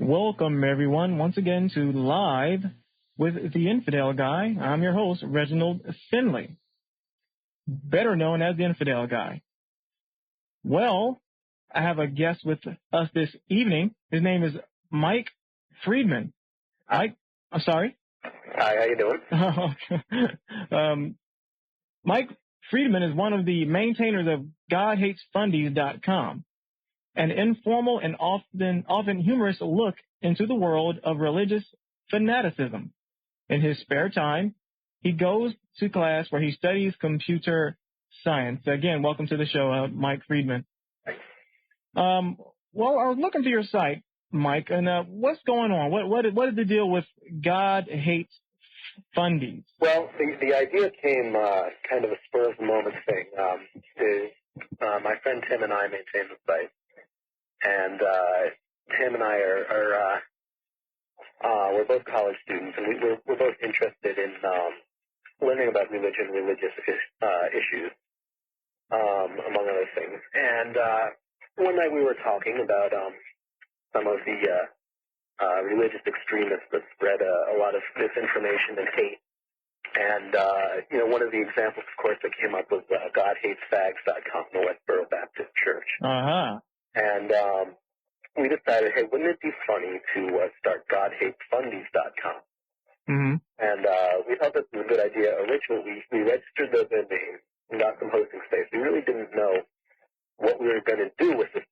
Welcome, everyone, once again to Live with the Infidel Guy. I'm your host, Reginald Finley, better known as the Infidel Guy. Well, I have a guest with us this evening. His name is Mike Freeman. I'm sorry? Hi, how you doing? Mike Freeman is one of the maintainers of GodHatesFundies.com, an informal and often humorous look into the world of religious fanaticism. In his spare time, he goes to class where he studies computer science. Again, welcome to the show, Mike Freeman. Well, I was looking to your site, Mike, and what's going on? What is the deal with God Hates Fundies? Well, the idea came kind of a spur of the moment thing. My friend Tim and I maintain the site, and Tim and I we're both college students, and we're both interested in learning about religion, religious issues, among other things. And one night we were talking about some of the religious extremists that spread a lot of misinformation and hate. And, one of the examples, of course, that came up was GodHatesFags.com, the Westboro Baptist Church. Uh-huh. And we decided, hey, wouldn't it be funny to start GodHatesFundies.com? Mm-hmm. And we thought this was a good idea. Originally, we registered the name and got some hosting space. We really didn't know what we were going to do with it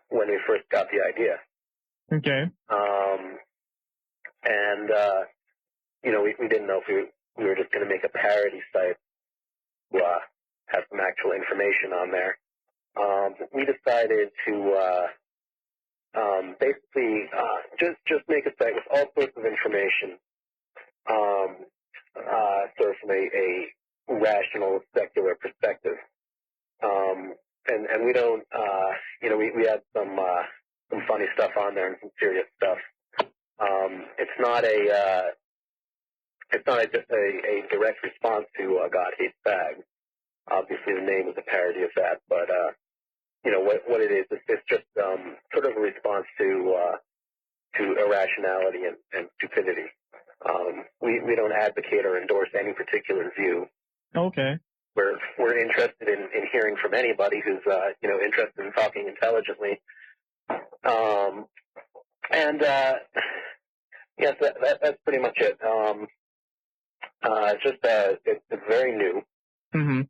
when we first got the idea. Okay. We didn't know if we were just going to make a parody site to have some actual information on there. We decided to basically just make a site with all sorts of information, sort of from a rational, secular perspective. And we don't, we had some funny stuff on there and some serious stuff. It's not just a direct response to God Hates Fags. Obviously, the name is a parody of that, but what it is, it's just sort of a response to irrationality and stupidity. We don't advocate or endorse any particular view. Okay. We're interested in hearing from anybody who's interested in talking intelligently. Yes, that's pretty much it. It's very new. Mm-hmm.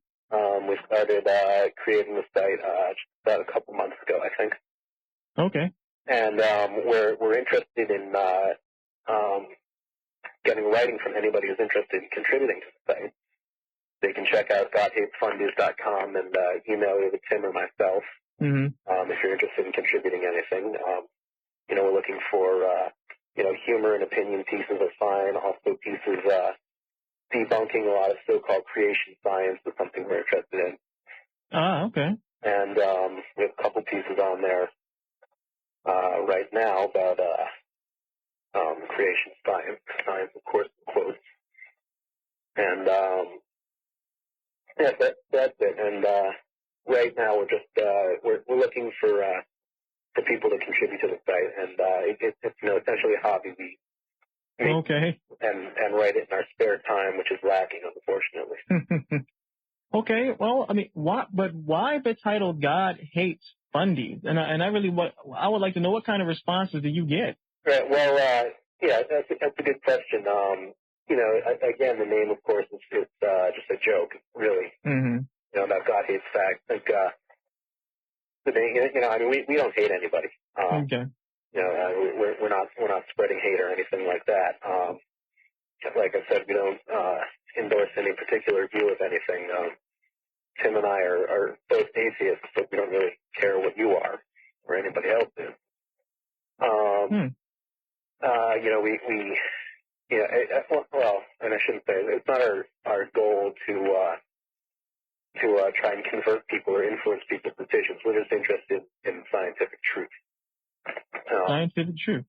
We started creating the site just about a couple months ago, I think. Okay. And we're interested in getting writing from anybody who's interested in contributing to the site. They can check out GodHatesFundies.com and email either Tim or myself. Mm-hmm. If you're interested in contributing anything. We're looking for humor and opinion pieces are fine. Also pieces debunking a lot of so-called creation science is something we're interested in. Ah, okay. And we have a couple pieces on there right now about creation science, of course, in quotes. And that's it. And right now we're just we're looking for people to contribute to the site, and it's essentially a hobby. We okay. And write it in our spare time, which is lacking, unfortunately. Okay, well, I mean, why the title God Hates Fundies? And I would like to know, what kind of responses do you get? Right, well, that's a good question. Again, the name, of course, is just a joke, really. Mm-hmm. About God Hates Fags. Like, the name, we don't hate anybody. Okay. We're not spreading hate or anything like that. Like I said, we don't endorse any particular view of anything. Tim and I are both atheists, but we don't really care what you are or anybody else is. And I shouldn't say it's not our goal to try and convert people or influence people's decisions. We're just interested in scientific truth. Scientific truth.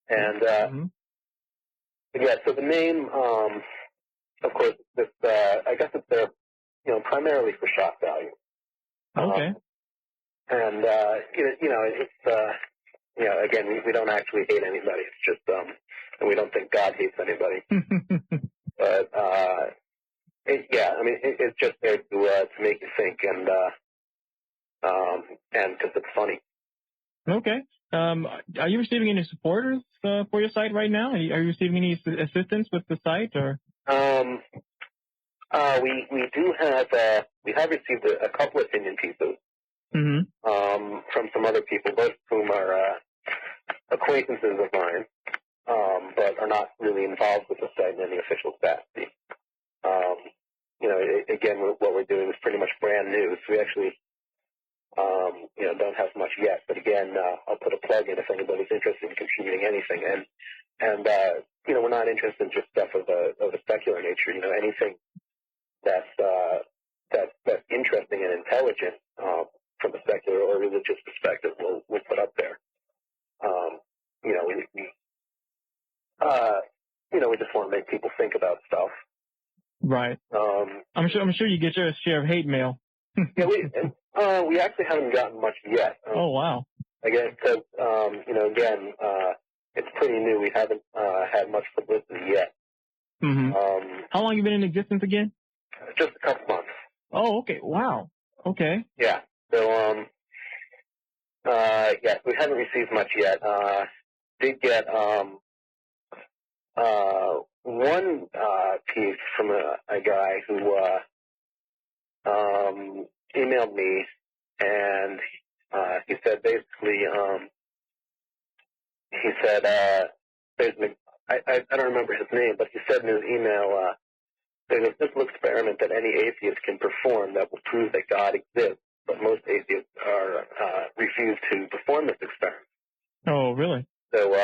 And mm-hmm. So the name, of course, I guess it's there, primarily for shock value. Okay. And it's again, we don't actually hate anybody. It's just, and we don't think God hates anybody. But, it's just there to make you think and because it's funny. Okay. Are you receiving any supporters for your site right now? Are you receiving any assistance with the site, or? We do have we have received a couple opinion pieces from some other people, both of whom are acquaintances of mine, but are not really involved with the site in any official capacity. Again, what we're doing is pretty much brand new, so we actually don't have much yet. But again, I'll put a plug in if anybody's interested in contributing anything. And we're not interested in just stuff of a secular nature. Anything that's interesting and intelligent from a secular or religious perspective, we'll put up there. We just want to make people think about stuff. Right. I'm sure you get your share of hate mail. Yeah, we actually haven't gotten much yet. Oh, wow. Again, because again, it's pretty new. We haven't had much publicity yet. Mm-hmm. How long have you been in existence again? Just a couple months. Oh, okay. Wow. Okay. Yeah. So, we haven't received much yet. Did get one piece from a guy who emailed me, and he said basically, he said I don't remember his name, but he said in his email, there's a simple experiment that any atheist can perform that will prove that God exists, but most atheists refuse to perform this experiment. Oh, really? So,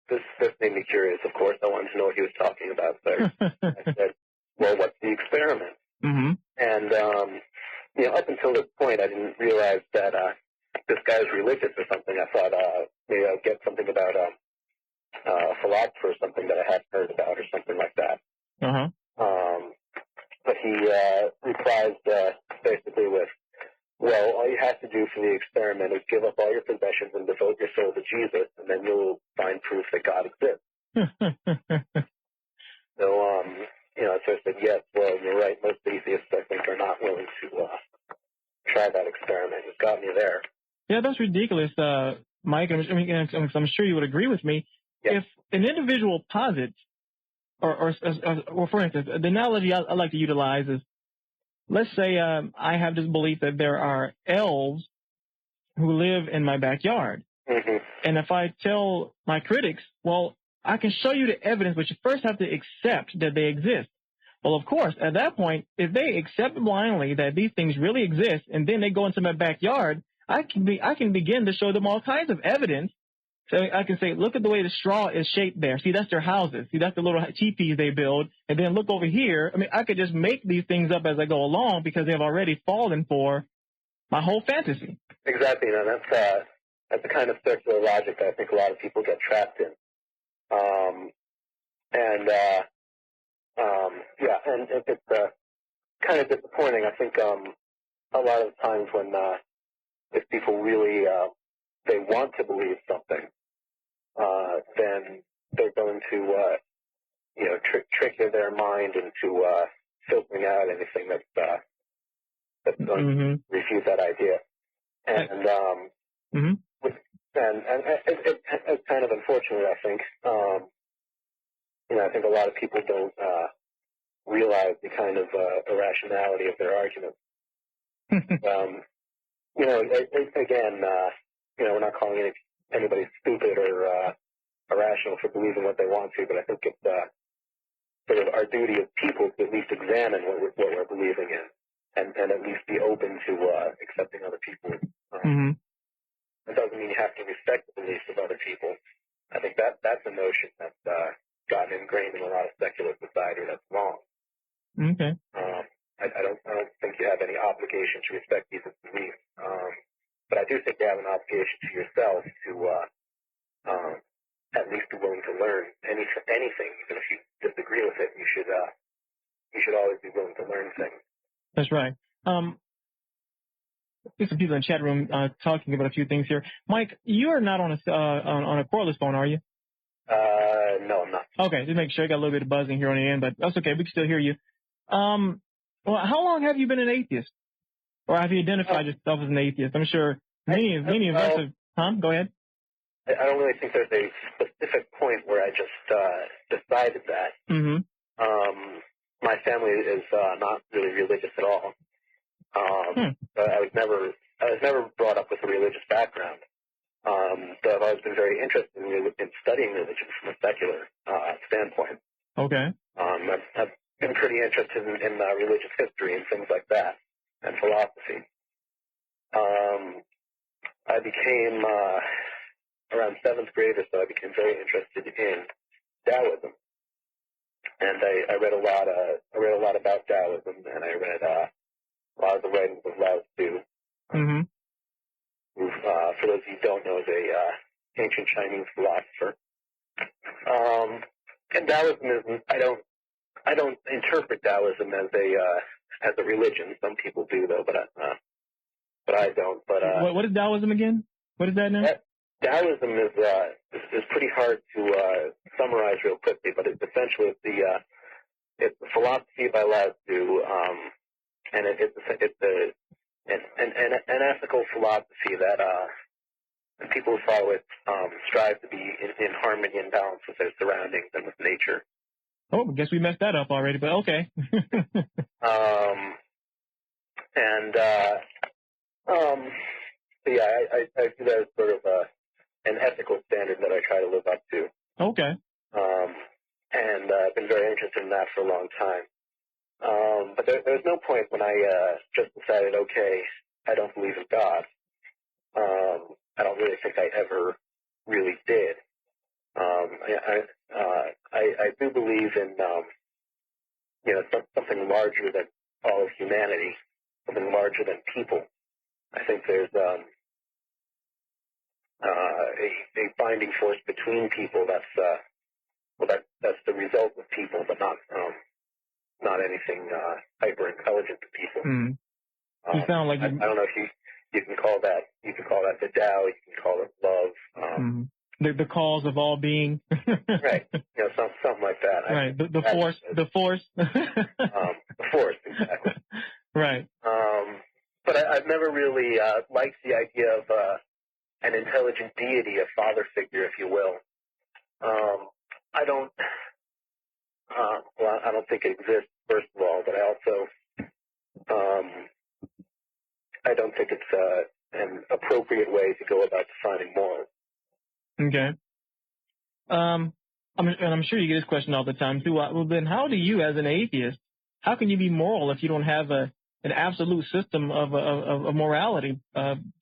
this made me curious, of course. I wanted to know what he was talking about. So I said, well, what's the experiment? Mm-hmm. And, up until this point, I didn't realize that this guy was religious or something. I thought maybe I'd get something about a philosopher or something that I hadn't heard about or something like that. Uh-huh. But he replies basically with, well, all you have to do for the experiment is give up all your possessions and devote your soul to Jesus, and then you'll find proof that God exists. So, so I said, yes, well, you're right. Most atheists, I think, are not willing to try that experiment. It's got me there. Yeah, that's ridiculous, Mike. I'm sure you would agree with me. Yeah. If an individual posits, or for instance, the analogy I like to utilize is, let's say I have this belief that there are elves who live in my backyard. Mm-hmm. And if I tell my critics, well, I can show you the evidence, but you first have to accept that they exist. Well, of course, at that point, if they accept blindly that these things really exist, and then they go into my backyard, I can begin to show them all kinds of evidence. So I can say, look at the way the straw is shaped there. See, that's their houses. See, that's the little teepees they build. And then look over here. I could just make these things up as I go along because they've already fallen for my whole fantasy. Exactly. That's the kind of circular logic that I think a lot of people get trapped in. And it's kind of disappointing. I think a lot of times when if people really they want to believe something, then they're going to trick their mind into filtering out anything that's going to refute that idea. And it's kind of unfortunate, I think. I think a lot of people don't realize the kind of irrationality of their arguments. Again, we're not calling anybody stupid or irrational for believing what they want to, but I think it's sort of our duty as people to at least examine what we're believing in, and at least be open to accepting other people. It doesn't mean you have to respect the beliefs of other people. I think that's a notion that's gotten ingrained in a lot of secular society that's wrong. Okay. I don't think you have any obligation to respect people's beliefs, but I do think you have an obligation to yourself to at least be willing to learn anything, even if you disagree with it. You should always be willing to learn things. That's right. see some people in the chat room talking about a few things here. Mike, you are not on a cordless phone, are you? No, I'm not. Okay, just make sure. I got a little bit of buzzing here on the end, but that's okay. We can still hear you. Well, how long have you been an atheist? Or have you identified yourself as an atheist? I'm sure many of us have. Go ahead. I don't really think there's a specific point where I just decided that. Mm-hmm. My family is not really religious at all. But I was never brought up with a religious background. So I've always been very interested in studying religion from a secular standpoint. Okay. I've been pretty interested in religious history and things like that, and philosophy. I became around 7th grade or so. I became very interested in Taoism, and I read a lot about Taoism, and I read a lot of the writings of Lao Tzu. Mm-hmm. Who, for those of you who don't know, is a ancient Chinese philosopher. And Taoism is I don't interpret Taoism as a religion. Some people do though, but I don't. But what is Taoism again? What is that now? Taoism is pretty hard to summarize real quickly, but it's essentially it's the philosophy by Lao Tzu, and it's an ethical philosophy that people who follow it strive to be in harmony and balance with their surroundings and with nature. Oh, I guess we messed that up already, but okay. So yeah, I do that as sort of an ethical standard that I try to live up to. Okay. And I've been very interested in that for a long time. But there was no point when I just decided, okay, I don't believe in God. I don't really think I ever really did. I do believe in something larger than all of humanity, something larger than people. I think there's a binding force between people that's the result of people, but not anything hyper intelligent to people. Mm. You sound like I don't know if you can call that the Tao, you can call it love. The cause of all being. Right. Something like that. Right. The force. The force, exactly. Right. But I've never really liked the idea of an intelligent deity, a father figure, if you will. I don't think it exists, first of all, but I also I don't think it's an appropriate way to go about defining morals. Okay. I'm sure you get this question all the time too. Well, then how do you, as an atheist, how can you be moral if you don't have an absolute system of morality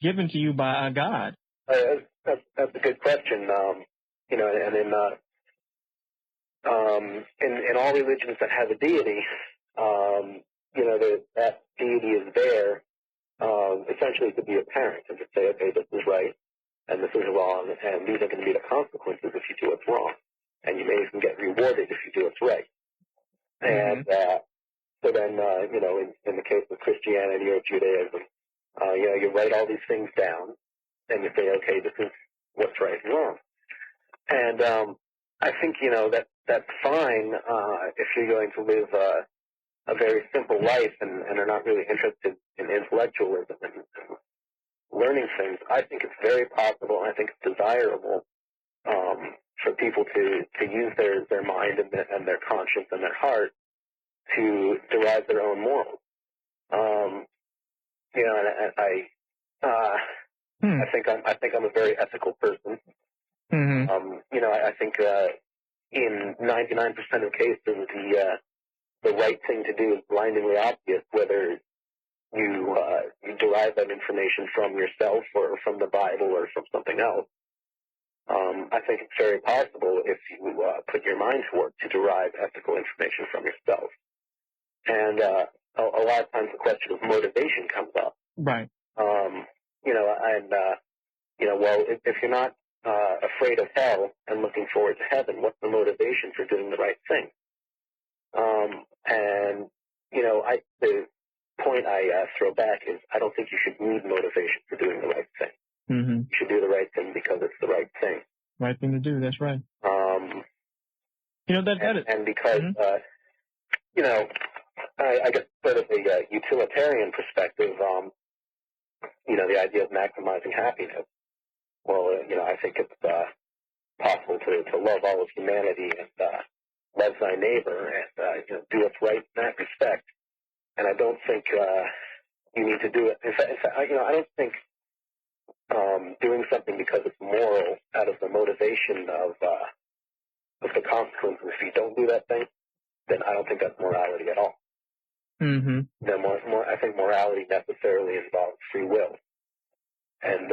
given to you by God? That's a good question. And in all religions that have a deity, that deity is there essentially to be a parent and to say, okay, this is right and this is wrong, and these are going to be the consequences if you do what's wrong, and you may even get rewarded if you do what's right. And so then, in the case of Christianity or Judaism, you write all these things down, and you say, okay, this is what's right and wrong. And I think that's fine if you're going to live a very simple life and are not really interested in intellectualism and learning things. I think it's very possible, and I think it's desirable for people to use their mind and their conscience and their heart to derive their own morals. I think I'm a very ethical person. I think in 99% of cases the right thing to do is blindingly obvious, whether you derive that information from yourself or from the Bible or from something else. I think it's very possible if you put your mind to work to derive ethical information from yourself. And a lot of times the question of motivation comes up. Right. Well, if you're not afraid of hell and looking forward to heaven, what's the motivation for doing the right thing? The point point I throw back is I don't think you should need motivation for doing the right thing. Mm-hmm. You should do the right thing because it's the right thing. Right thing to do. That's right. And because I guess sort of a utilitarian perspective, the idea of maximizing happiness. Well, I think it's possible to love all of humanity and love thy neighbor and do what's right in that respect. And I don't think you need to do it. In fact, I don't think doing something because it's moral out of the motivation of the consequences if you don't do that thing, then I don't think that's morality at all. Mm-hmm. I think morality necessarily involves free will, and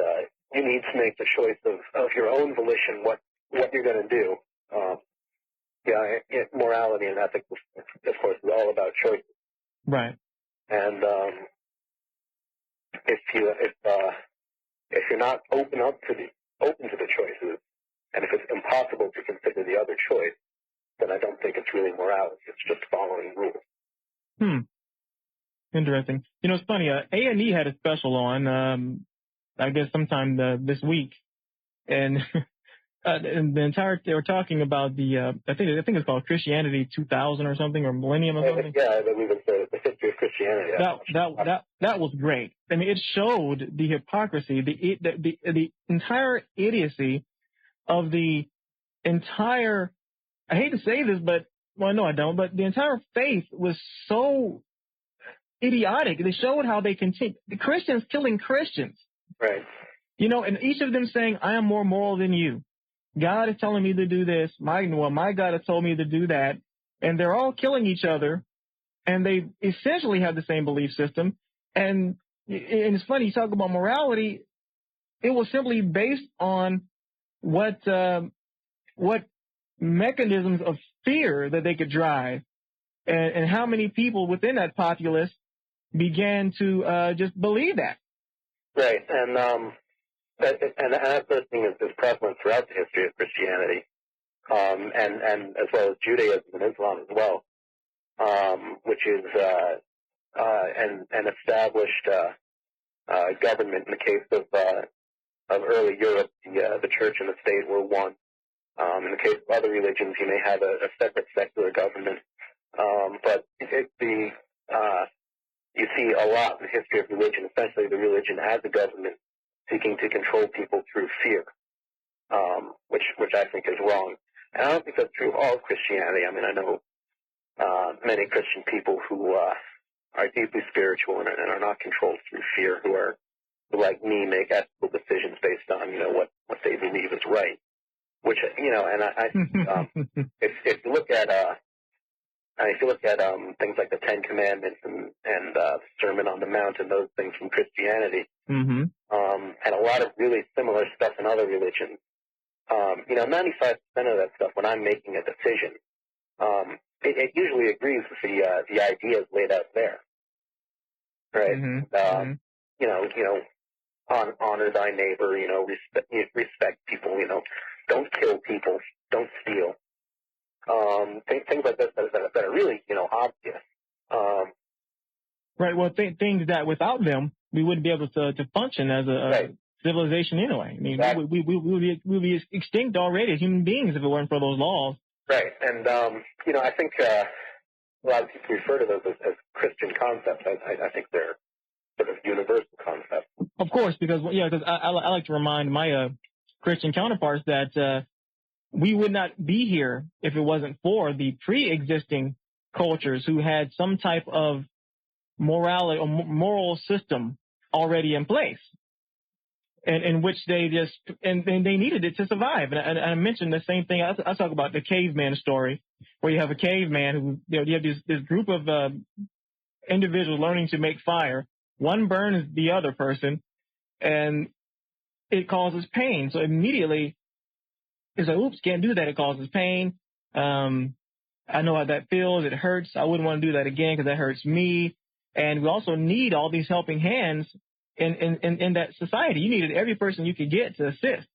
you need to make the choice of your own volition what you're going to do. Morality and ethics, of course, is all about choices. Right. And if you're not open to the choices, and if it's impossible to consider the other choice, then I don't think it's really morality. It's just following rules. Interesting. It's funny. A&E had a special on, I guess sometime this week, and they were talking about I think it's called Christianity 2000 or something, or Millennium or something. Yeah, I believe it's the history of Christianity. That was great. I mean, it showed the hypocrisy, the entire idiocy of the entire. I hate to say this, but well, no, I don't. But the entire faith was so idiotic. They showed how they continue the Christians killing Christians. Right. And each of them saying, "I am more moral than you. God is telling me to do this. My God has told me to do that." And they're all killing each other, and they essentially have the same belief system. And it's funny, you talk about morality. It was simply based on what mechanisms of fear that they could drive, and how many people within that populace began to just believe that. Right, and that sort of thing is prevalent throughout the history of Christianity, and as well as Judaism and Islam as well, which is an established government. In the case of early Europe, the church and the state were one. In the case of other religions, you may have a separate secular government, but you see a lot in the history of religion, especially the religion as a government, seeking to control people through fear, which I think is wrong. And I don't think that's true of all of Christianity. I mean, I know many Christian people who are deeply spiritual and are not controlled through fear, who like me, make ethical decisions based on what they believe is right. Which and I if you look at things like the Ten Commandments and Sermon on the Mount and those things from Christianity, and a lot of really similar stuff in other religions, 95% of that stuff, when I'm making a decision, it usually agrees with the ideas laid out there, right? Honor thy neighbor, respect people, don't kill people, don't steal. Things like this that are really, obvious. Right. Well, things that without them we wouldn't be able to function as a civilization anyway. I mean, we would be extinct already as human beings if it weren't for those laws. Right. And I think a lot of people refer to those as Christian concepts. I think they're sort of universal concepts. Of course, because I like to remind my Christian counterparts that we would not be here if it wasn't for the pre-existing cultures who had some type of morality or moral system already in place, and in which they they needed it to survive. And I mentioned the same thing. I talk about the caveman story, where you have a caveman who you have this group of individuals learning to make fire. One burns the other person, and it causes pain. So immediately it's like, oops, can't do that. It causes pain. I know how that feels. It hurts. I wouldn't want to do that again because that hurts me. And we also need all these helping hands in that society. You needed every person you could get to assist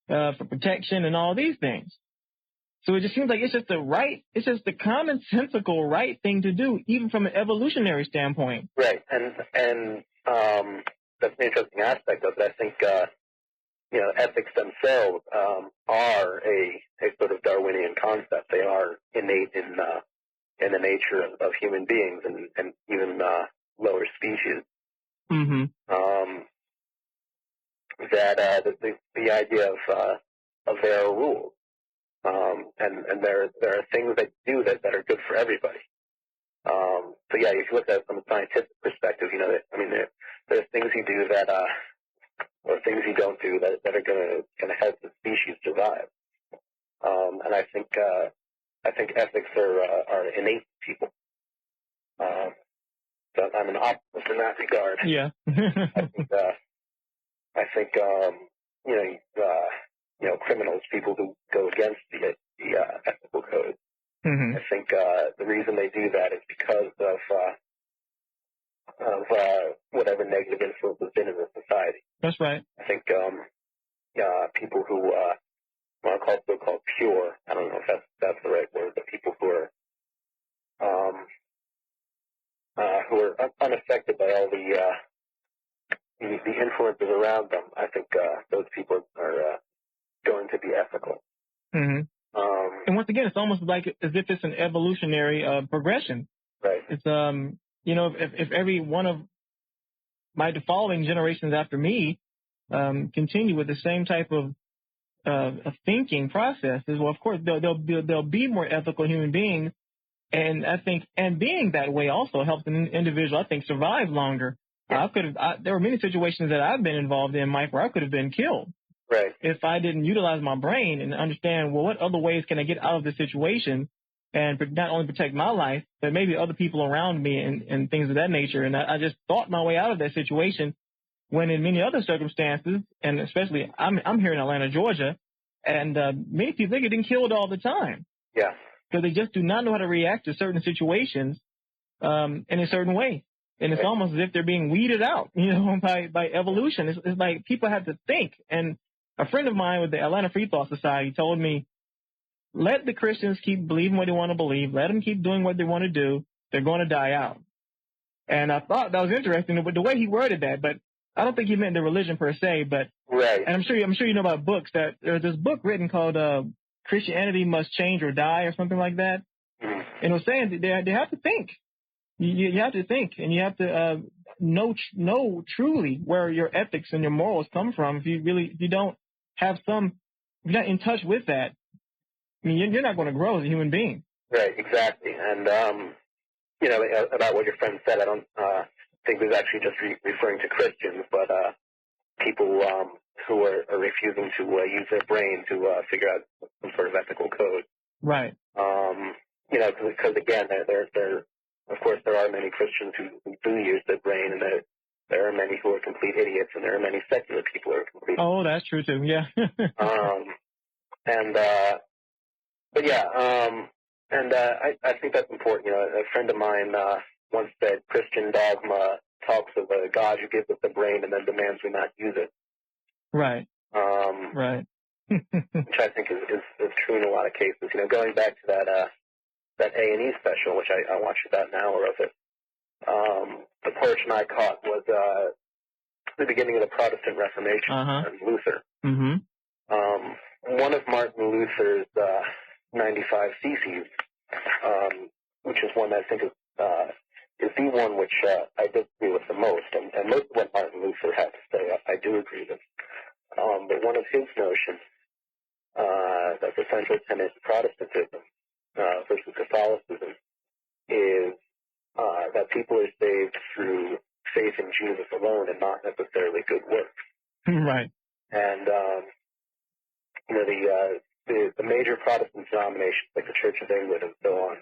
for protection and all these things. So it just seems like it's just the commonsensical right thing to do, even from an evolutionary standpoint. Right, and that's an interesting aspect of it. I think ethics themselves are a sort of Darwinian concept. They are innate in the nature of human beings and even lower species. Mm-hmm. That the idea of there are rules, and there are things that do that are good for everybody. So yeah, if you look at it from a scientific perspective, there are things you do that or things you don't do that are gonna help the species survive. And I think ethics are innate to people. So I'm an optimist in that regard. Yeah. I think criminals, people who go against the ethical code. Mm-hmm. I think the reason they do that is because of whatever negative influence has been in the society. That's right. I think people who I'll call so-called pure. I don't know if that's the right word, but people who are unaffected by all the influences around them. I think those people are going to be ethical. Mm-hmm. And once again, it's almost like as if it's an evolutionary progression. Right. It's if every one of the following generations after me continue with the same type of thinking processes, well, of course they'll be more ethical human beings, and I think being that way also helps an individual, I think, survive longer. Yeah. There were many situations that I've been involved in, Mike, where I could have been killed. Right. If I didn't utilize my brain and understand, well, what other ways can I get out of this situation and not only protect my life, but maybe other people around me and things of that nature. And I just thought my way out of that situation when in many other circumstances, and especially I'm here in Atlanta, Georgia, and many people, they get killed all the time. Yeah. Because they just do not know how to react to certain situations in a certain way. And it's almost as if they're being weeded out, by evolution. It's like people have to think. And a friend of mine with the Atlanta Free Thought Society told me, let the Christians keep believing what they want to believe. Let them keep doing what they want to do. They're going to die out. And I thought that was interesting with the way he worded that, but I don't think he meant the religion per se, but right. And I'm sure you know about books that there's this book written called Christianity Must Change or Die or something like that. Mm-hmm. And it was saying that they have to think. You have to think, and you have to know truly where your ethics and your morals come from. If you don't have if you're not in touch with that, I mean, you're not going to grow as a human being. Right, exactly. And, about what your friend said, I don't think it was actually just referring to Christians, but people who are refusing to use their brain to figure out some sort of ethical code. Right. Because again, of course, there are many Christians who do use their brain, and there are many who are complete idiots, and there are many secular people who are complete. Oh, that's true too. Yeah. I think that's important. A friend of mine once said, "Christian dogma talks of a God who gives us a brain and then demands we not use it." Right. Right. Which I think is true in a lot of cases. Going back to that A&E special, which I watched about an hour of it. The portion I caught was the beginning of the Protestant Reformation and Luther. Mm-hmm. One of Martin Luther's 95 Theses, which is one that I think is the one which I disagree with the most, and most of what Martin Luther had to say I do agree with. But one of his notions that the central tenet of Protestantism versus Catholicism is that people are saved through faith in Jesus alone and not necessarily good works. Right. And the major Protestant denominations like the Church of England and so on,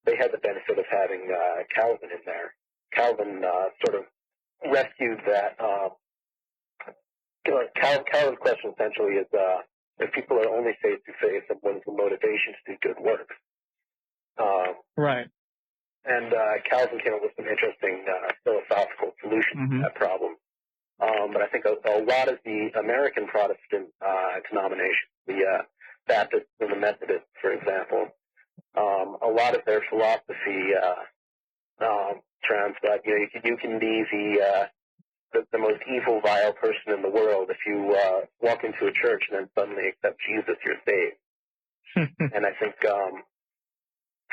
they had the benefit of having Calvin in there. Calvin sort of rescued that. Calvin's question essentially is if people are only saved through faith, then what is the motivation to do good works? Right. And Calvin came up with some interesting philosophical solutions to that problem. But I think a lot of the American Protestant denominations, Baptists and the Methodists, for example, a lot of their philosophy surrounds that you can be the most evil, vile person in the world if you walk into a church and then suddenly accept Jesus, you're saved. And I think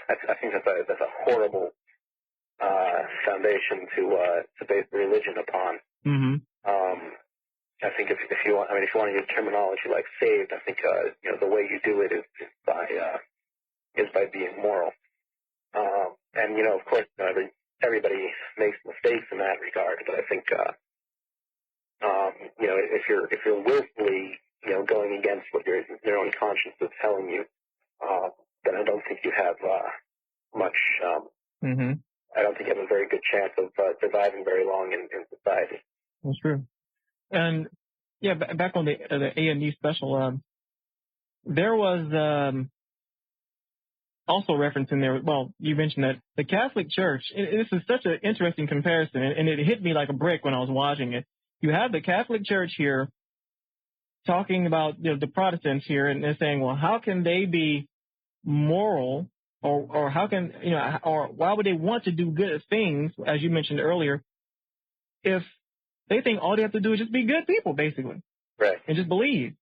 that's a horrible foundation to base religion upon. Mm-hmm. I think if you want to use terminology like saved, I think the way you do it is by being moral. And of course, everybody makes mistakes in that regard. But I think if you're willfully going against what your own conscience is telling you, then I don't think you have much. Mm-hmm. I don't think you have a very good chance of surviving very long in society. That's true. And yeah, back on the A&E special, there was also reference in there. Well, you mentioned that the Catholic Church. This is such an interesting comparison, and it hit me like a brick when I was watching it. You have the Catholic Church here talking about the Protestants here, and they're saying, well, how can they be moral, or how can or why would they want to do good things, as you mentioned earlier, if they think all they have to do is just be good people, basically, right, and just believe.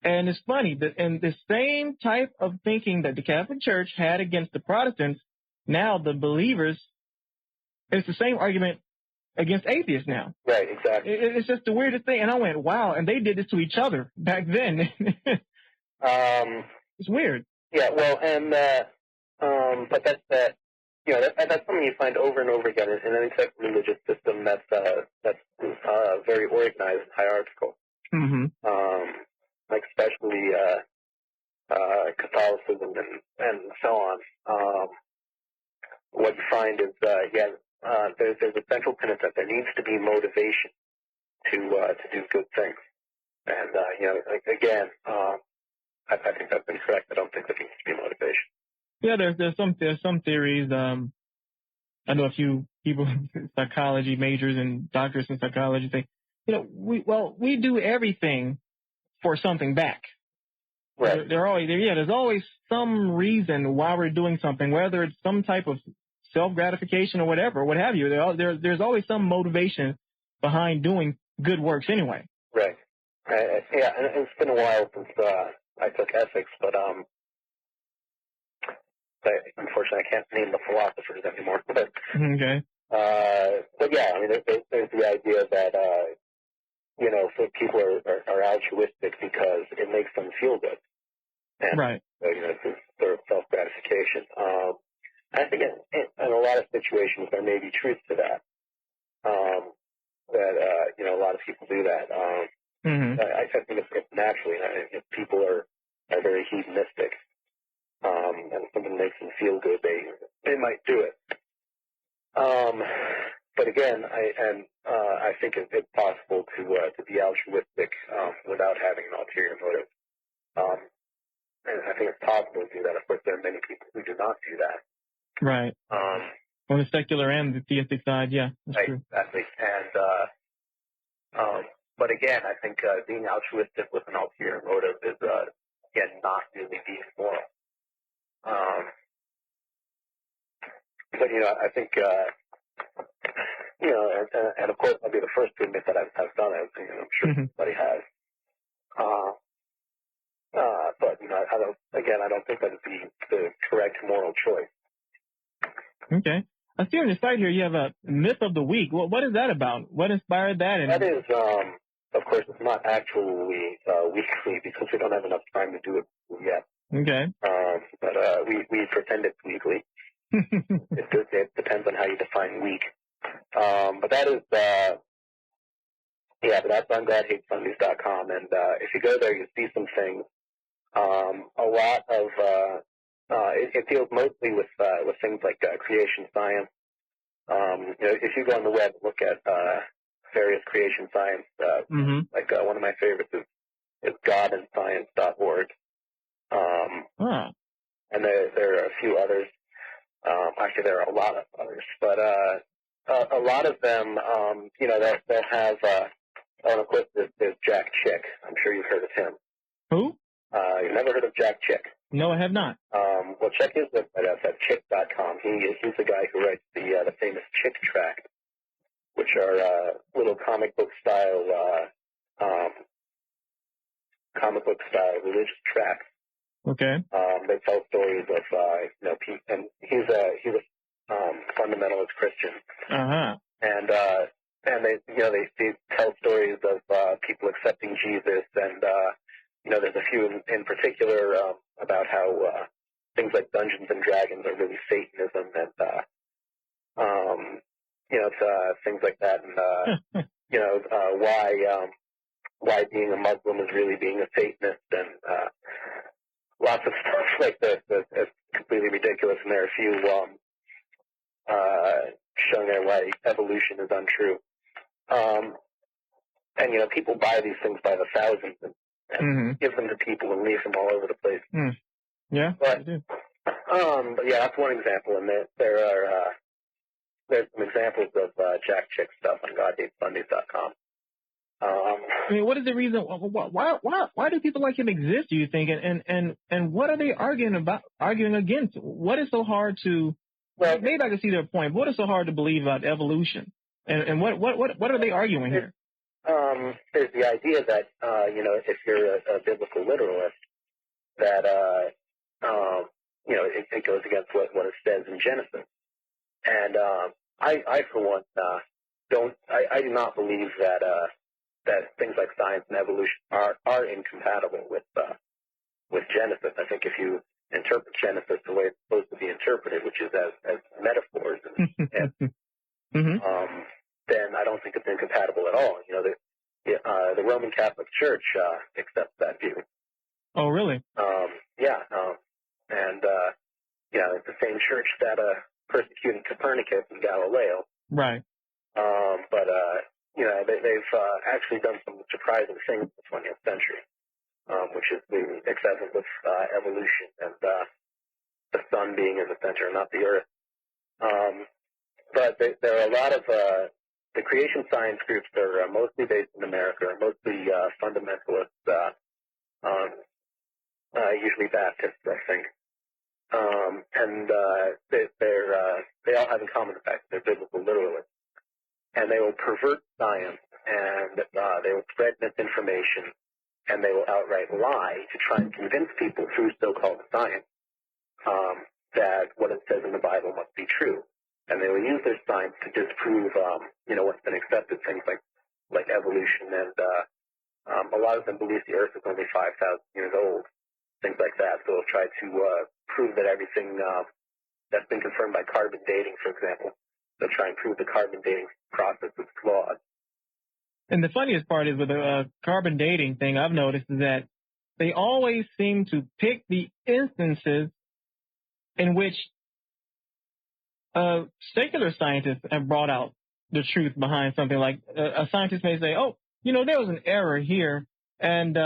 And it's funny that in the same type of thinking that the Catholic Church had against the Protestants, now the believers, it's the same argument against atheists now. Right, exactly. It's just the weirdest thing. And I went, wow, and they did this to each other back then. It's weird. Yeah, well, and but that's something you find over and over again in any type of religious system that's very organized and hierarchical. Mm-hmm. Like especially Catholicism and so on. What you find is there's a central tenet that there needs to be motivation to do good things, and again, I think that's incorrect. I don't think there needs to be motivation. Yeah, there's some theories. I know a few people, psychology majors and doctors in psychology, say, we do everything for something back. Right. There's always some reason why we're doing something, whether it's some type of self-gratification or whatever, what have you. There's always some motivation behind doing good works anyway. Right. Yeah, and it's been a while since I took ethics, but unfortunately I can't name the philosophers anymore. But, okay. But yeah, I mean, there's the idea that so people are altruistic because it makes them feel good. And, right. It's sort of self-gratification. I think in a lot of situations there may be truth to that. A lot of people do that. Mm-hmm. I think it's naturally. If people are very hedonistic, and something makes them feel good, they might do it. But again, I think it's possible to be altruistic without having an ulterior motive. And I think it's possible to do that. Of course, there are many people who do not do that. Right. On the secular and the theistic side, yeah, that's right, true. Exactly. And but again, I think being altruistic with an ulterior motive is again not really being moral. But I think and of course I'll be the first to admit that I've done it. I'm sure everybody has. But I don't think that would be the correct moral choice. Okay. I see on your site here you have a myth of the week. What is that about? What inspired that? That is, of course, it's not actually weekly because we don't have enough time to do it yet. Okay. But we pretend it's weekly. It depends on how you define week. But that is, but that's on GodHatesFundies.com, and if you go there, you see some things. A lot of it deals mostly with things like creation science. If you go on the web and look at various creation science, like one of my favorites is godandscience.org. And there are a few others. Actually, there are a lot of others, but a lot of them, they'll have. And of course, there's Jack Chick. I'm sure you've heard of him. Who? You've never heard of Jack Chick? No, I have not. Well, check his website out at chick.com. He's the guy who writes the famous Chick tracts, which are little comic book style religious tracts. Okay. They tell stories of and he's a fundamentalist Christian. Uh-huh. And they tell stories of people accepting Jesus, and there's a few in particular about how things like Dungeons and Dragons are really Satanism, and it's things like that, and why being a Muslim is really being a Satanist, and lots of stuff like this that's completely ridiculous. And there are a few showing there why evolution is untrue. And people buy these things by the thousands and give them to people and leave them all over the place. Mm. Yeah, but yeah, that's one example, and there's some examples of Jack Chick stuff on GodHatesFundies.com. I mean, what is the reason? Why do people like him exist? Do you think? And what are they arguing against? What is so hard to? Well, maybe I can see their point. But what is so hard to believe about evolution? And what are they arguing here? There's the idea that if you're a biblical literalist, that it goes against what it says in Genesis. And I for one I do not believe that things like science and evolution are incompatible with Genesis. I think if you interpret Genesis the way it's supposed to be interpreted, which is as metaphors, then I don't think it's incompatible at all. The Roman Catholic Church accepts that view. Oh, really? It's the same church that persecuted Copernicus and Galileo. Right. They've actually done some surprising things in the 20th century, which is the acceptance of evolution and the sun being in the center, not the earth. But there are a lot of the creation science groups that are mostly based in America, are mostly fundamentalists, usually Baptists, I think. They all have in common the fact that they're biblical literalists. And they will pervert science, and they will spread misinformation, and they will outright lie to try and convince people through so-called science that what it says in the Bible must be true. And they will use their science to disprove, what's been accepted, things like evolution, and a lot of them believe the Earth is only 5,000 years old, things like that. So they'll try to prove that everything that's been confirmed by carbon dating, for example, they'll try and prove the carbon dating process is flawed. And the funniest part is with the carbon dating thing I've noticed is that they always seem to pick the instances in which secular scientists have brought out the truth behind something. Like a scientist may say, oh, there was an error here. And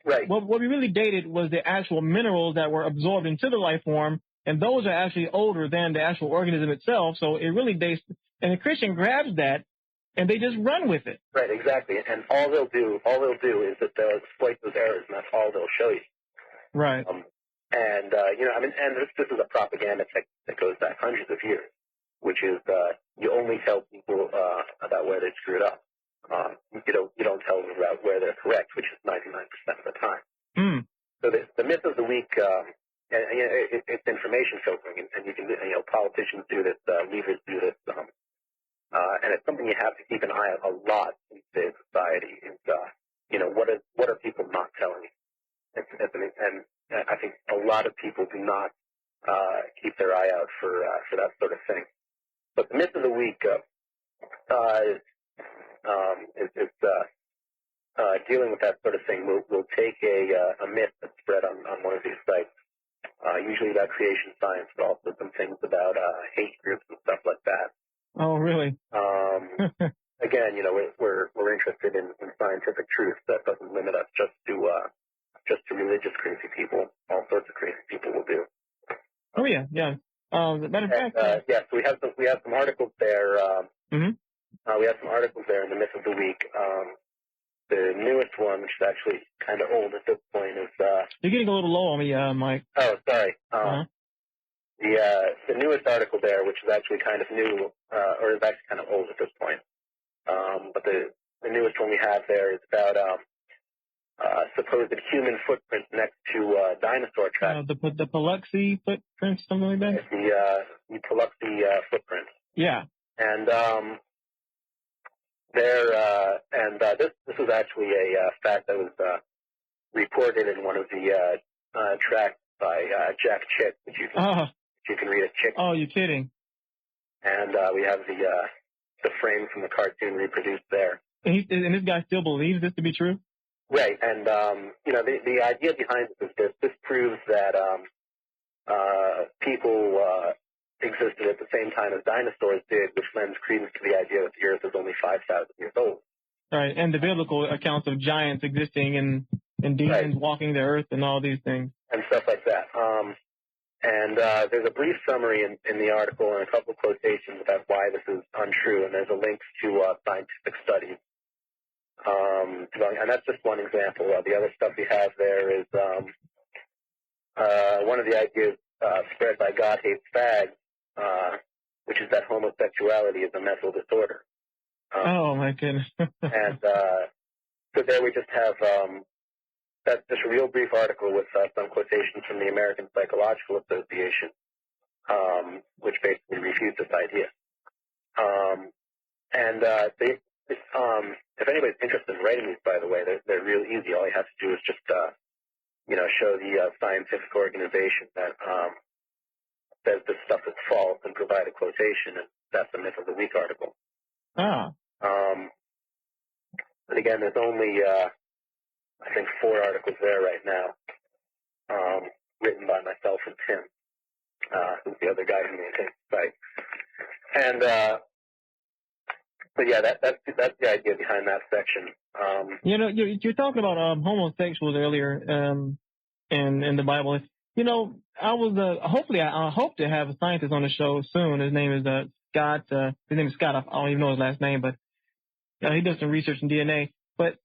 right. what we really dated was the actual minerals that were absorbed into the life form. And those are actually older than the actual organism itself. So it really dates. And the Christian grabs that and they just run with it. Right, exactly. And all they'll do is that they'll exploit those errors, and that's all they'll show you. Right. And this is a propaganda technique that goes back hundreds of years, which is you only tell people about where they screwed up. You don't tell them about where they're correct, which is 99% of the time. Mm. So the myth of the week, it's information filtering, and you can, politicians do this, leaders do this, and it's something you have to keep an eye on a lot in today's society. Is what are people not telling you? And I think a lot of people do not keep their eye out for that sort of thing. But the myth of the week is dealing with that sort of thing. We'll take a myth that's spread on one of these sites, usually about creation science, but also some things about hate groups and stuff like that. Oh, really? Again, we're interested in scientific truth that doesn't limit us just to religious crazy people. All sorts of crazy people will do. Oh yeah, yeah. Matter of fact, so we have some articles there. Mm-hmm. We have some articles there in the myth of the week. newest one, which is actually kind of old at this point, is You're getting a little low on me, Mike. oh, sorry. Uh-huh. The newest article there, which is actually kind of new, or is actually kind of old at this point. But the newest one we have there is about supposed human footprint next to dinosaur tracks. The Paluxy footprint, something like that? The Paluxy footprint. Yeah. And this was actually a fact that was reported in one of the tracks by Jack Chick, which you can read at Chick. Oh, you're kidding. And we have the frame from the cartoon reproduced there. And this guy still believes this to be true? Right, and the idea behind it is this proves that people existed at the same time as dinosaurs did, which lends credence to the idea that the Earth is only 5,000 years old. Right, and the biblical accounts of giants existing and demons walking the earth and all these things. And stuff like that. And there's a brief summary in the article and a couple of quotations about why this is untrue, and there's a link to scientific studies. And that's just one example. The other stuff we have there is one of the ideas spread by God Hates Fags, which is that homosexuality is a mental disorder. Oh, my goodness. And so there we just have that's just a real brief article with some quotations from the American Psychological Association, which basically refutes this idea. If anybody's interested in writing these, by the way, they're real easy. All you have to do is just, show the scientific organization that says this stuff is false and provide a quotation, and that's the Myth of the Week article. But again, there's only, I think, 4 articles there right now, written by myself and Tim, who's the other guy who maintains the site. And, but yeah, that's the idea behind that section. You're talking about homosexuals earlier in the Bible. I hope to have a scientist on the show soon. His name is Scott. His name is Scott. I don't even know his last name, but he does some research in DNA. But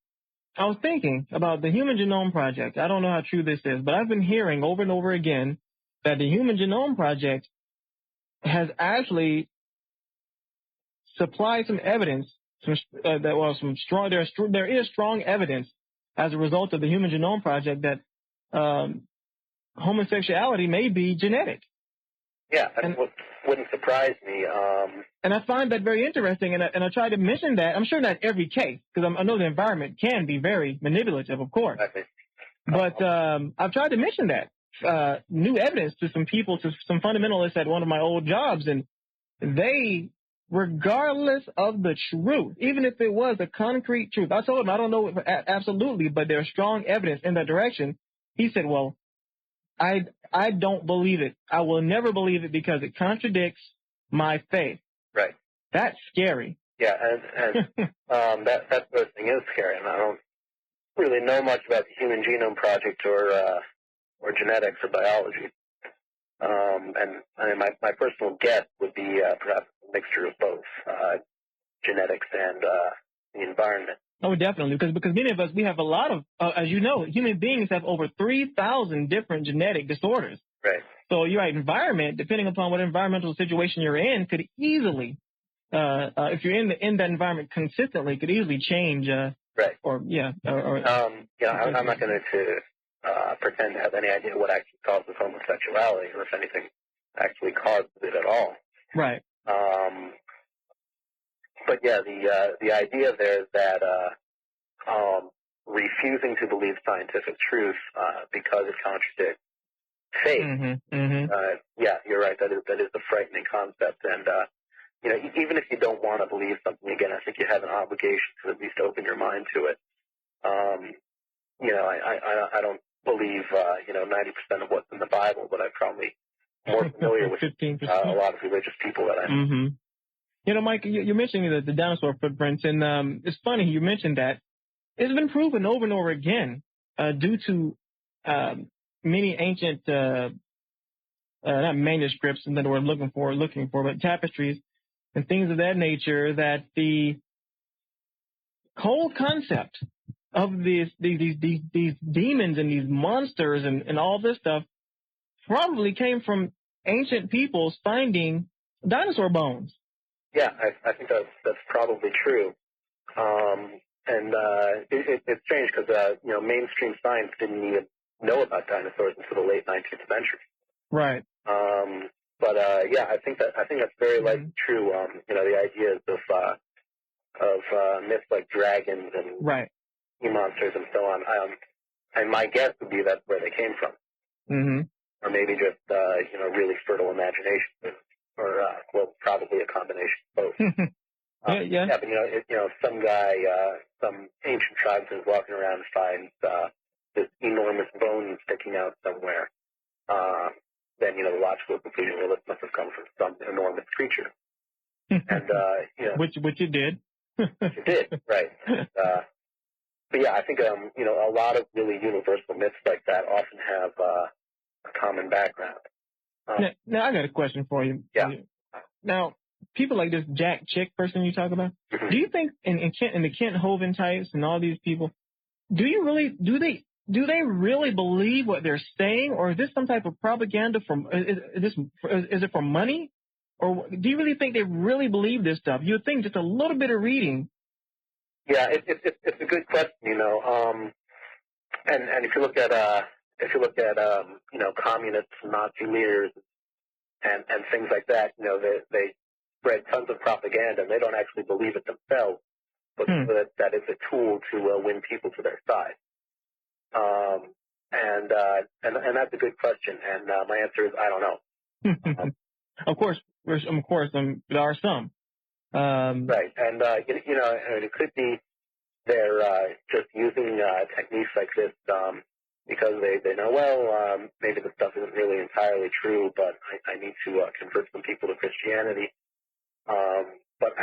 I was thinking about the Human Genome Project. I don't know how true this is, but I've been hearing over and over again that the Human Genome Project has actually supplied some evidence. There is strong evidence as a result of the Human Genome Project that homosexuality may be genetic. Yeah, that wouldn't surprise me. And I find that very interesting, and I try to mention that. I'm sure not every case, because I know the environment can be very manipulative, of course. Exactly. But I've tried to mention that new evidence to some people, to some fundamentalists at one of my old jobs, and they, regardless of the truth, even if it was a concrete truth, I told him I don't know absolutely, but there's strong evidence in that direction. He said, well, I don't believe it. I will never believe it because it contradicts my faith. Right. That's scary. Yeah, and that sort of thing is scary, and I don't really know much about the Human Genome Project or genetics or biology. And I mean, my personal guess would be perhaps a mixture of both genetics and the environment. Oh, definitely, because many of us, we have a lot of, as you know, human beings have over 3,000 different genetic disorders. Right. So your environment, depending upon what environmental situation you're in, could easily, if you're in that environment consistently, could easily change. Right. I'm not going to pretend to have any idea what actually causes homosexuality or if anything actually causes it at all. Right. But yeah, the idea there is that refusing to believe scientific truth because it contradicts faith. Yeah, you're right. That is a frightening concept, and even if you don't want to believe something, again, I think you have an obligation to at least open your mind to it. I don't believe 90% of what's in the Bible, but I'm probably more familiar with 15%. A lot of religious people that I know. Mike, you're mentioning the dinosaur footprints, and it's funny you mentioned that. It's been proven over and over again due to many ancient, not manuscripts, and that we're looking for, but tapestries and things of that nature, that the whole concept of these demons and these monsters and all this stuff probably came from ancient peoples finding dinosaur bones. Yeah, I think that's probably true. It's strange because mainstream science didn't even know about dinosaurs until the late 19th century. Right. Yeah, I think that's very likely true. The ideas of myths like dragons and right. sea monsters and so on. And my guess would be that's where they came from. Mm-hmm. Or maybe just really fertile imagination, or probably a combination of both. Yeah. But some guy, some ancient tribesman walking around finds this enormous bone sticking out somewhere. Then the logical conclusion, well, this must have come from some enormous creature. And which it did. It did, right. But yeah, I think a lot of really universal myths like that often have a common background. Now I got a question for you. Yeah. Now, people like this Jack Chick person you talk about, do you think in the Kent Hovind types and all these people, do they really believe what they're saying, or is this some type of propaganda is it for money? Or do you really think they really believe this stuff? You would think just a little bit of reading. Yeah, it's a good question, and if you look at communists, Nazi leaders, and things like that, they spread tons of propaganda, and they don't actually believe it themselves, but that it's a tool to win people to their side. And that's a good question, and my answer is I don't know. Of course, there are some. Right, and it could be they're just using techniques like this because they know, maybe the stuff isn't really entirely true, but I need to convert some people to Christianity. But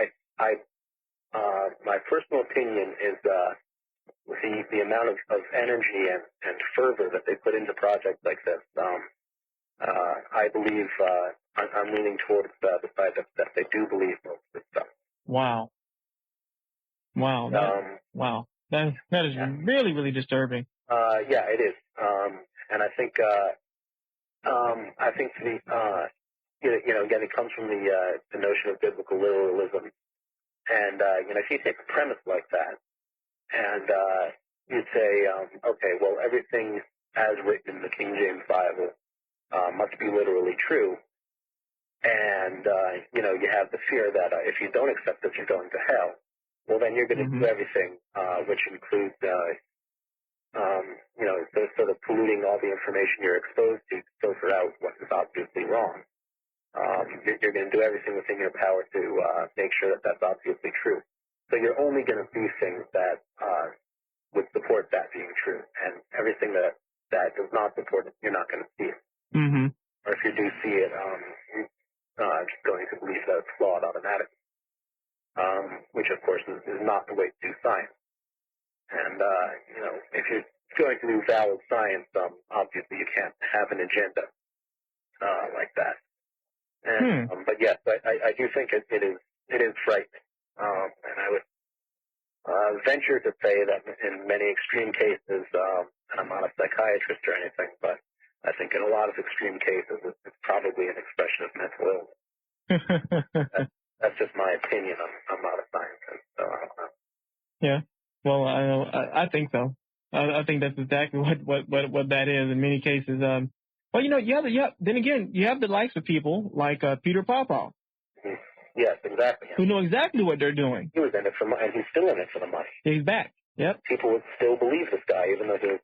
my personal opinion is the amount of energy and fervor that they put into projects like this. I believe I'm leaning towards the side that they do believe most of this stuff. Wow. That is really, really disturbing. Yeah, it is. And I think again, it comes from the notion of biblical literalism. And, if you take a premise like that and you say, okay, well, everything as written in the King James Bible must be literally true. And, you have the fear that if you don't accept this, you're going to hell. Well, then you're going to do everything, which includes, sort of polluting all the information you're exposed to filter out what is obviously wrong. You're going to do everything within your power to make sure that that's obviously true. So you're only going to see things that would support that being true, and everything that does not support it, you're not going to see it. Mm-hmm. Or if you do see it, you're just going to believe that it's flawed automatically, which of course is not the way to do science. And if you're going to do valid science, obviously you can't have an agenda like that. And, but yes, I do think it is frightening, and I would venture to say that in many extreme cases, and I'm not a psychiatrist or anything, but I think in a lot of extreme cases, it's probably an expression of mental illness. That's just my opinion. I'm not a scientist, so I don't know. Yeah, well, I think so. I think that's exactly what that is in many cases. Well, then again, you have the likes of people like Peter Popoff. Yes, exactly. Who know exactly what they're doing. He was in it for money, and he's still in it for the money. He's back. Yep. People would still believe this guy, even though he was,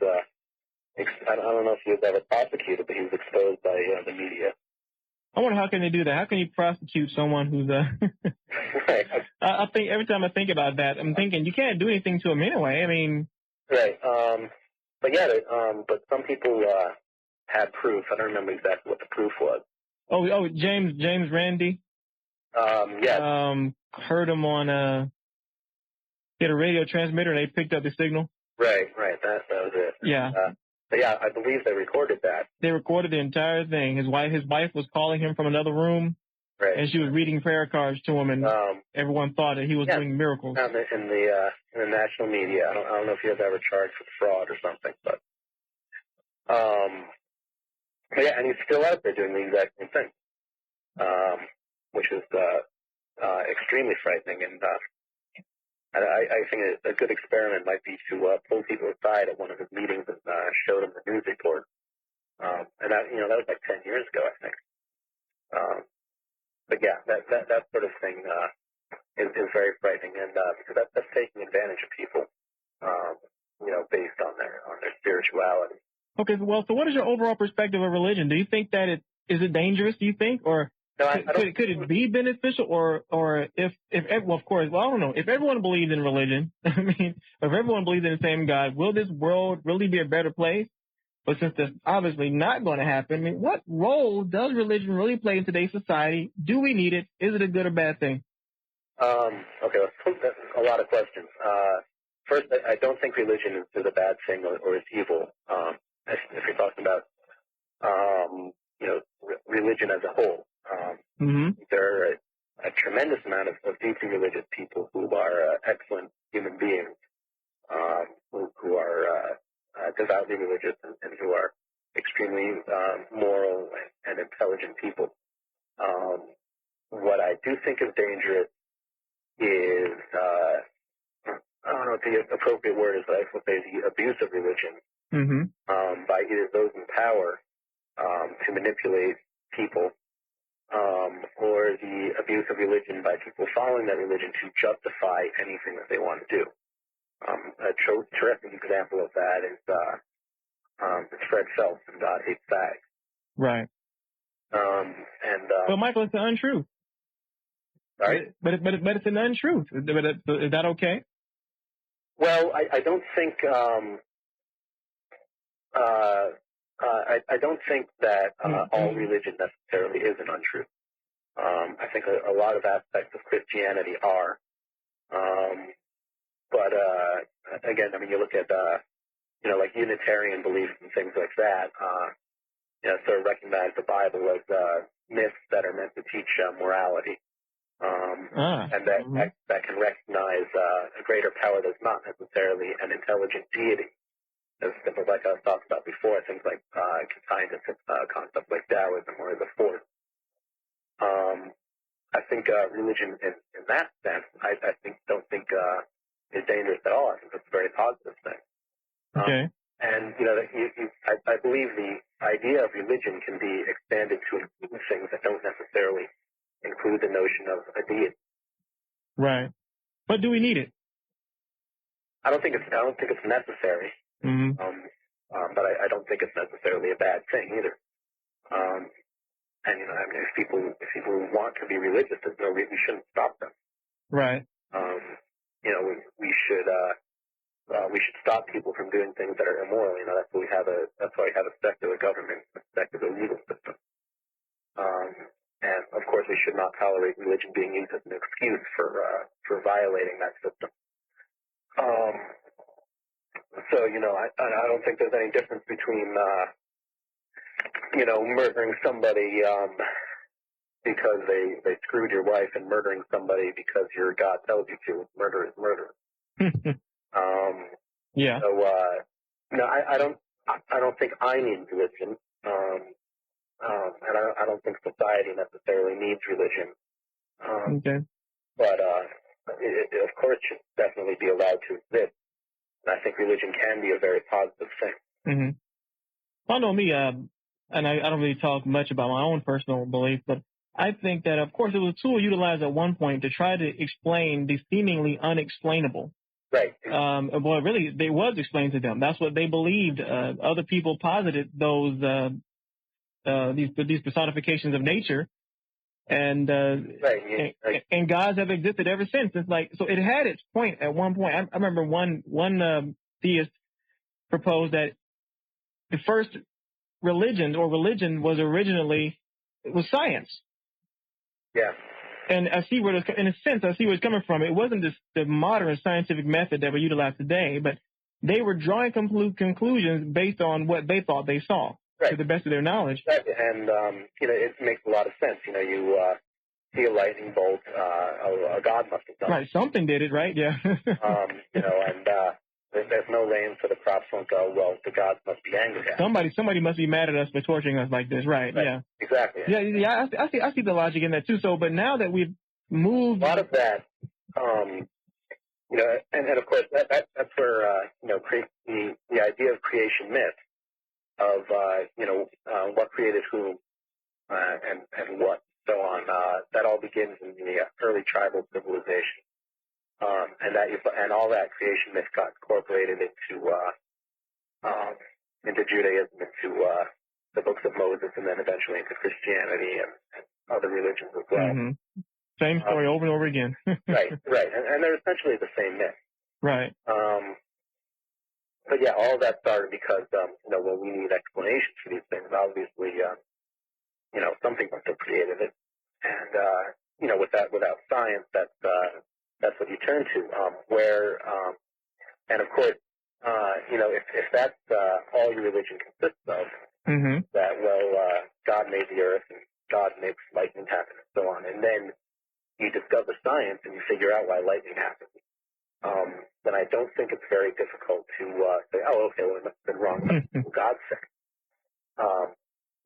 I don't know if he was ever prosecuted, but he was exposed by the media. I wonder how can they do that? How can you prosecute someone who's Right. I think every time I think about that, I'm thinking you can't do anything to him anyway. I mean. Right. But some people had proof. I don't remember exactly what the proof was. Oh, James Randi. Yes. Heard him on he had a radio transmitter and they picked up the signal. Right. That was it. Yeah. But yeah, I believe they recorded that. They recorded the entire thing. His wife was calling him from another room. Right. And she was reading prayer cards to him, and everyone thought that he was doing miracles. In the national media. I don't know if he was ever charged with fraud or something, but yeah, and he's still out there doing the exact same thing, which is extremely frightening. And I think a good experiment might be to pull people aside at one of his meetings and show them the news report. And that was like 10 years ago, I think. But yeah, that sort of thing is very frightening, and because that's taking advantage of people, based on their spirituality. Okay, well, so what is your overall perspective of religion? Do you think that is it dangerous? Do you think, or no, could it be beneficial, or if well, of course, well, I don't know, if everyone believes in religion, I mean, if everyone believes in the same God, will this world really be a better place? But since that's obviously not going to happen, I mean, what role does religion really play in today's society? Do we need it? Is it a good or bad thing? Okay, that's a lot of questions. First, I don't think religion is a bad thing or is evil. If you're talking about, religion as a whole, there are a tremendous amount of deeply religious people who are excellent human beings, who are devoutly religious and who are extremely moral and intelligent people. What I do think is dangerous is, I don't know what the appropriate word is, but I would say the abuse of religion by either those in power to manipulate people, or the abuse of religion by people following that religion to justify anything that they want to do. A terrific example of that is Fred Phelps in God Hates Fags. Right. But Michael, it's an untruth. Sorry? But it's an untruth. Is that okay? Well, I don't think I don't think that all religion necessarily is an untruth. I think a lot of aspects of Christianity are. But again, I mean, you look at like Unitarian beliefs and things like that. Sort of recognize the Bible as myths that are meant to teach morality, and that can recognize a greater power that's not necessarily an intelligent deity. As simple like I was talking about before, things like scientific concepts like Taoism or the Force. I think religion in that sense, I don't think is dangerous at all. I think it's a very positive thing. Okay. And I believe the idea of religion can be expanded to include things that don't necessarily include the notion of a deity. Right. But do we need it? I don't think it's necessary. But I don't think it's necessarily a bad thing either. And I mean, if people want to be religious, there's no reason we shouldn't stop them. Right. We should stop people from doing things that are immoral. That's why we have a secular government, a secular legal system. And of course, we should not tolerate religion being used as an excuse for violating that system. So I don't think there's any difference between murdering somebody because they screwed your wife and murdering somebody because your God tells you to. Murder is murder. Yeah. So no, I don't think I need religion, and I don't think society necessarily needs religion. Okay. But it of course should definitely be allowed to exist. And I think religion can be a very positive thing. I know me, and I don't really talk much about my own personal beliefs, but I think that, of course, it was a tool utilized at one point to try to explain the seemingly unexplainable. Right. Well, really, it was explained to them. That's what they believed. Other people posited those these personifications of nature, and and gods have existed ever since. It's like, so it had its point at one point. I remember one theist proposed that the first religion was originally science. Yeah. And I see where in a sense, I see where it's coming from. It wasn't the modern scientific method that we utilize today, but they were drawing conclusions based on what they thought they saw, to the best of their knowledge. Right. And it makes a lot of sense. see a lightning bolt, a god must have done Right, something did it, right? Yeah. and there's no lane, so the props won't go, well, the gods must be angry at us. Somebody must be mad at us for torturing us like this, right? Yeah. Exactly. Yeah, I see the logic in that too. So, but now that we've moved... A lot of that, and of course, that's where, the idea of creation myth, of, what created whom, and what, so on, that all begins in the early tribal civilization. And all that creation myth got incorporated into Judaism, into the books of Moses, and then eventually into Christianity and other religions as well. Mm-hmm. Same story over and over again. Right, and they're essentially the same myth. Right. But yeah, all of that started because when we need explanations for these things, obviously, something must have created it, and without science, that's what you turn to. And of course, if that's all your religion consists of, mm-hmm. that God made the earth and God makes lightning happen and so on, and then you discover science and you figure out why lightning happens, then I don't think it's very difficult to say, oh, okay, well, it must have been wrong. God said.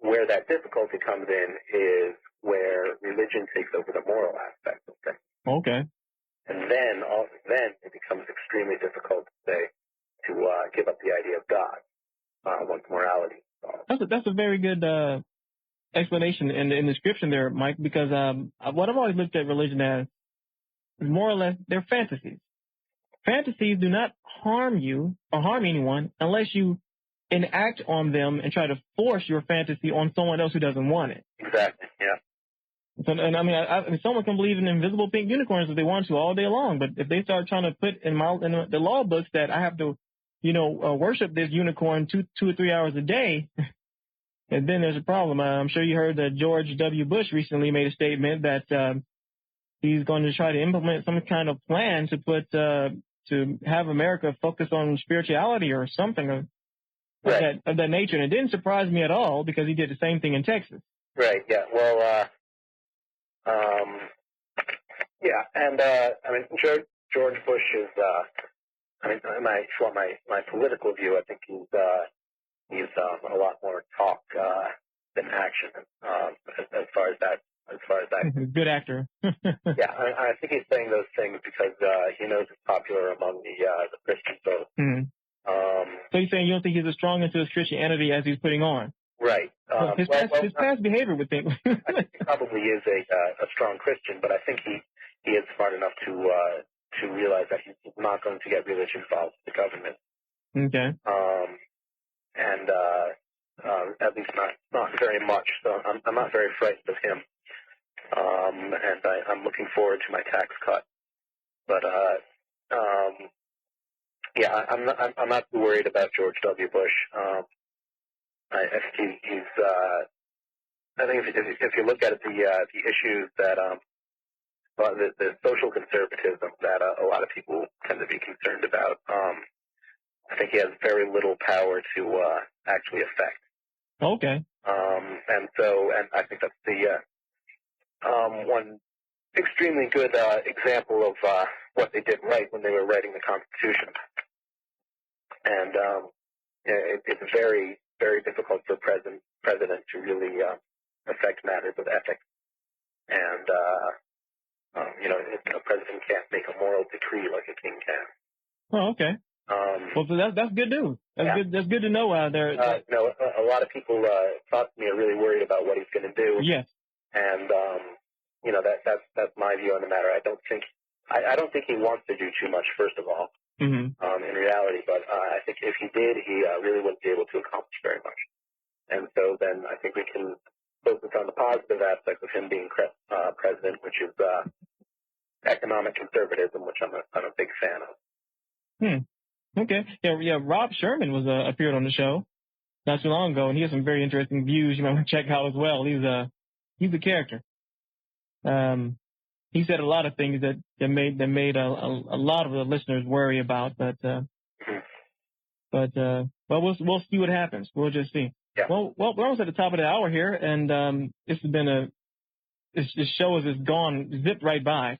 Where that difficulty comes in is where religion takes over the moral aspect of things. Okay. And then it becomes extremely difficult to give up the idea of God once morality is solved. That's a very good explanation in the description there, Mike, because what I've always looked at religion as is more or less they're fantasies. Fantasies do not harm you or harm anyone unless you enact on them and try to force your fantasy on someone else who doesn't want it. Exactly, yeah. So, and I mean, someone can believe in invisible pink unicorns if they want to all day long, but if they start trying to put in the law books that I have to, worship this unicorn 2 or 3 hours a day, and then there's a problem. I'm sure you heard that George W. Bush recently made a statement that he's going to try to implement some kind of plan to have America focus on spirituality or something of that nature. And it didn't surprise me at all because he did the same thing in Texas. Right. Yeah. Well. Yeah. And I mean, George Bush is. I mean, my political view, I think he's a lot more talk than action. As far as that. Good actor. Yeah, I think he's saying those things because he knows it's popular among the Christians. So, so you're saying you don't think he's as strong into his Christianity as he's putting on? Right. His past behavior would think. I think he probably is a strong Christian, but I think he is smart enough to realize that he's not going to get religion involved with the government. Okay. And at least not very much. So I'm not very frightened of him. And I'm looking forward to my tax cut. But yeah, I'm not too worried about George W. Bush. I think he's. I think if you look at it, the issues that the social conservatism that a lot of people tend to be concerned about, I think he has very little power to actually affect. Okay. And I think that's the one extremely good example of what they did right when they were writing the Constitution. And it's very, very difficult for a president to really affect matters of ethics. And, a president can't make a moral decree like a king can. Oh, okay. Well, so that's good news. That's good to know out there. A lot of people talk to me are really worried about what he's going to do. Yes. And, that's my view on the matter. I don't think he wants to do too much, first of all, in reality. But I think if he did, he really wouldn't be able to accomplish very much. And so then I think we can focus on the positive aspects of him being president, which is economic conservatism, which I'm a big fan of. Okay. Yeah. Rob Sherman was appeared on the show not too long ago, and he has some very interesting views you might want to check out as well. He's a character. He said a lot of things that made a lot of the listeners worry about, but we'll see what happens. We'll just see. Yeah. Well, we're almost at the top of the hour here, and this has been this show is gone, zipped right by.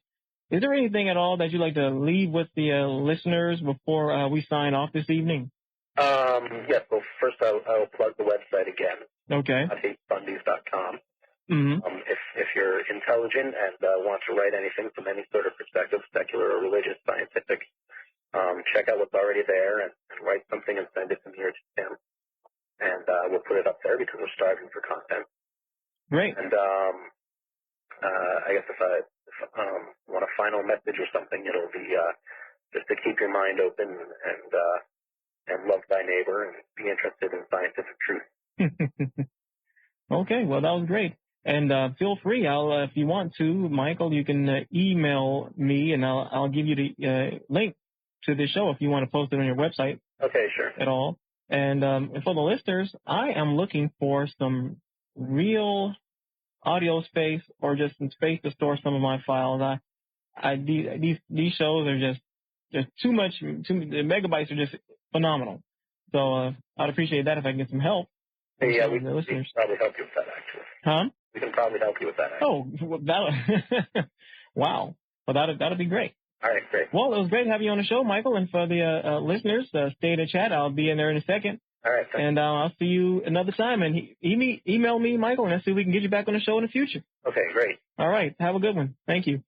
Is there anything at all that you'd like to leave with the listeners before we sign off this evening? Yes, well, first I'll plug the website again. Okay. Fundies.com. Mm-hmm. If you're intelligent and want to write anything from any sort of perspective, secular or religious, scientific, check out what's already there and write something and send it to me or to Tim. And we'll put it up there because we're starving for content. Great. And I guess if I want a final message or something, it'll be just to keep your mind open and love thy neighbor and be interested in scientific truth. Okay, well, that was great. And feel free, if you want to, Michael, you can email me, and I'll give you the link to the show if you want to post it on your website. Okay, sure. At all. And for the listeners, I am looking for some real audio space or just some space to store some of my files. These shows are just too much. The megabytes are just phenomenal. So I'd appreciate that if I can get some help. Yeah, we can probably help you with that, actually. Huh? We can probably help you with that, actually. Oh, wow. Well, that'll be great. All right, great. Well, it was great having you on the show, Michael. And for the listeners, stay in the chat. I'll be in there in a second. All right. And I'll see you another time. And email me, Michael, and let's see if we can get you back on the show in the future. Okay, great. All right. Have a good one. Thank you.